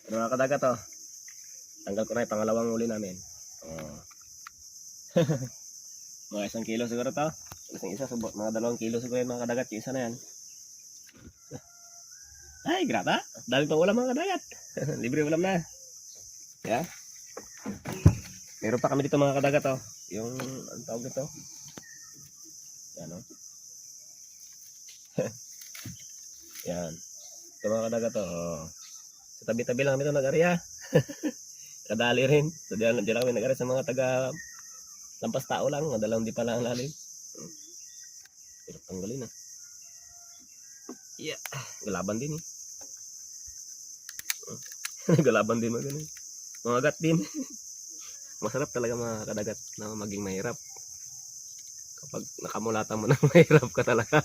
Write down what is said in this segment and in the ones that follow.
Pero mga kadagat oh. Tanggal ko na yung pangalawang uli namin. Oh. Mga 1 kilo siguro to. Isang isa, mga 2 kilo siguro yung mga kadagat. Yung isa na yan. Ay, grata. Dami pang ulam mga kadagat. Libre ulam na. Yeah. Meron pa kami dito mga kadagat oh. Yung, ang tawag dito. Yan oh. Yan. Ito mga kadagat oh. Sa tabi-tabi lang kami ito nag-area. Kadali rin. So diyan lang kami nag-area sa mga taga lampas tao lang. Madalang di pala ang lalim. Pero tanggalin na. Yeah. Galaban din eh. Galaban din mga ganun. Mga gat din. Masarap talaga mga kadagat na maging mahirap. Kapag nakamulatan mo na mahirap ka talaga.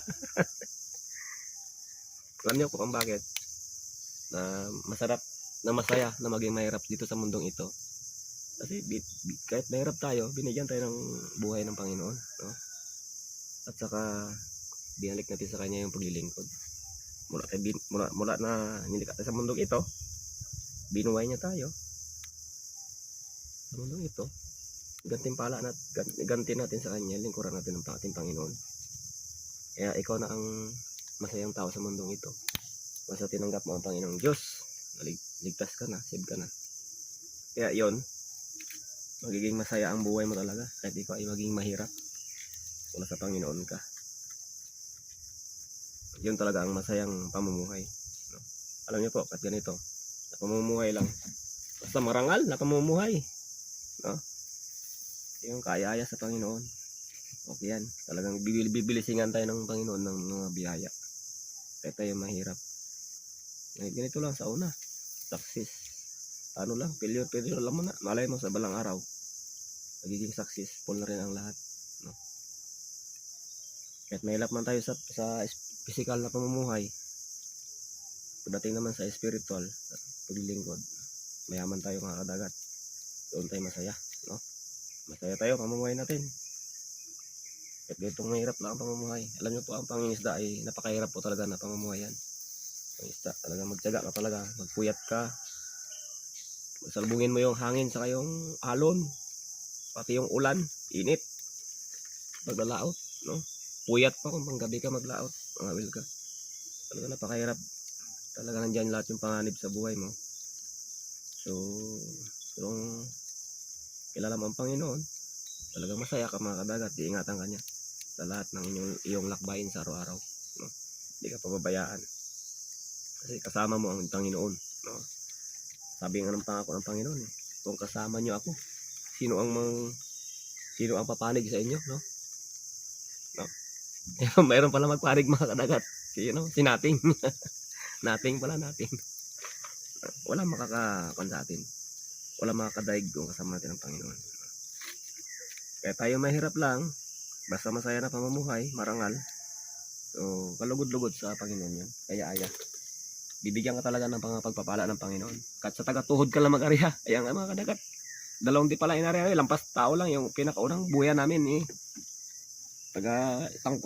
Alam niyo kung bakit? Na masarap, na masaya na maging mahirap dito sa mundong ito. Kasi kahit mahirap tayo, binigyan tayo ng buhay ng Panginoon. No? At saka, binalik natin sa Kanya yung paglilingkod. Mula na nilikha tayo sa mundong ito, binuhay niya tayo. Sa mundong ito, ganti natin sa Kanya, lingkuran natin ng ating Panginoon. Kaya ikaw na ang masayang tao sa mundong ito. Basta tinanggap mo ang Panginoong Diyos, ligtas ka na, save ka na. Kaya yon, magiging masaya ang buhay mo talaga kahit ikaw ay maging mahirap kung nasa Panginoon ka. Yun talaga ang masayang pamumuhay. No? Alam niyo po, kahit ganito, na pamumuhay lang, basta marangal na pamumuhay. No? Yung kaya-aya sa Panginoon. Okay yan. Talagang bibilisingan tayo ng Panginoon ng mga biyaya. Kahit tayo mahirap. Ganito lang sa una. Success. Ano lang, failure lang muna. Malay mo sa balang araw. Magiging successful na rin ang lahat. No? Kahit mahirap man tayo sa physical na pamumuhay. Pagdating naman sa spiritual, paglilingkod, mayaman tayo mga kadagat. Doon tayo masaya. No? Masaya tayo, pamumuhay natin. Kahit ganitong mahirap lang ang pamumuhay. Alam niyo po, ang pangingisda ay napakahirap po talaga na pamumuhay yan. Pangingisda, talaga magtiyaga ka talaga. Magpuyat ka. Salbungin mo yung hangin sa yung alon. Pati yung ulan, init. Maglalaot, no? Puyat pa kung panggabi ka maglaot. Mangawil ka. Talaga napakahirap. Talaga nandyan lahat yung panganib sa buhay mo. So, kung kilala mo ang Panginoon, talagang masaya ka mga kadagat. Iingatan ka niya sa lahat ng iyong lakbayin sa araw-araw. No? Hindi ka pababayaan. Kasi kasama mo ang Panginoon. No? Sabi nga ng pangako ng Panginoon, eh, kung kasama niyo ako, sino ang papanig sa inyo, no? No? Mayroon pala magpanig mga kadagat. Si Nating. Nating pala, Nating. Wala makakakuan sa atin. Wala makakadaig kung kasama natin ang Panginoon. Kaya tayo mahirap lang, basta masaya na pamumuhay, marangal. So, kalugod-lugod sa Panginoon yun. Kaya bibigyan ka talaga ng pagpapala ng Panginoon. Kahit sa taga-tuhod ka lang mag-ariha. Ayan nga mga kadagat. 2 di pala inariha. Lampas tao lang yung pinakaunang buya namin eh.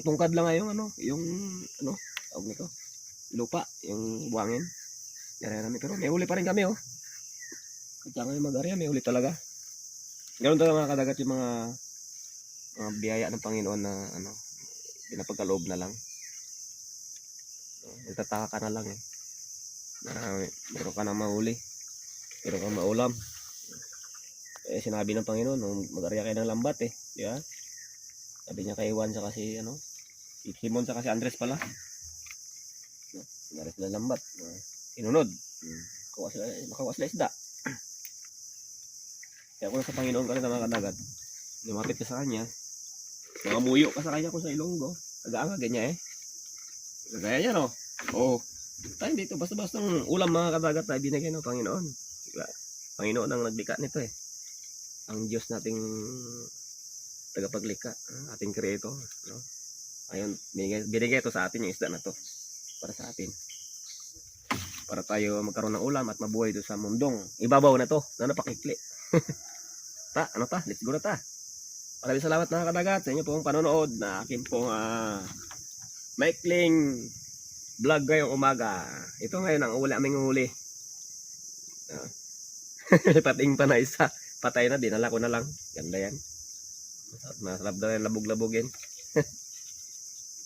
Tungkad lang nga yung tawag nito, lupa, yung buwangin. Inariha namin. Pero may uli pa rin kami oh. Kaya ngayon mag-ariha, may uli talaga. Ganoon talaga mga kadagat yung mga biyaya ng Panginoon na pinapagkaloob na lang. Nagtataka ka na lang eh. Meron ka nang mahuli, meron kang maulam. Sinabi ng Panginoon mag-ariya kayo ng lambat eh, di ba? Sabi niya kay Juan sa kasi si Simon sa kasi Andres pala, sinaris na lambat, inunod, makawas sila isda. Kaya kung sa Panginoon ka rin mga kadagat, lumapit ka sa kanya, mga muyo ka sa kanya kung sa Ilonggo, nag-aangag niya eh. Kagaya niya no? Oo. Tayo dito, basta-basta ng ulam mga kadagat na binigay ng Panginoon. Panginoon ang naglikha nito eh. Ang Diyos nating tagapaglikha, ating Creator. No? Ayun, binigay ito sa atin yung isda na to. Para sa atin. Para tayo magkaroon ng ulam at mabuhay doon sa mundong ibabaw na to, na napakikli. Let's go na ta. Maraming salamat mga kadagat sa inyo pong panonood na akin pong maikling vlog ngayong umaga. Ito ngayon ang aming huli. May pating pa na isa. Patay na, dinala ko na lang. Ganda yan. Masarap daw yan, labog-labogin.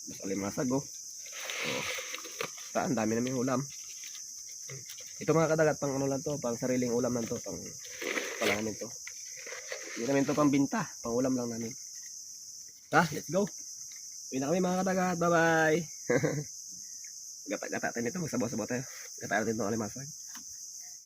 Mas alimasag, oh. Oh. Ang dami namin ulam. Ito mga kadagat, pang ano lang to, pang sariling ulam lang to, pang namin to. Hindi namin to pang binta, pang ulam lang namin. Let's go. Uwi na kami mga kadagat, bye-bye. Gata-gata tayo nito, magsabaw-sabaw tayo. Gata natin itong alimasag.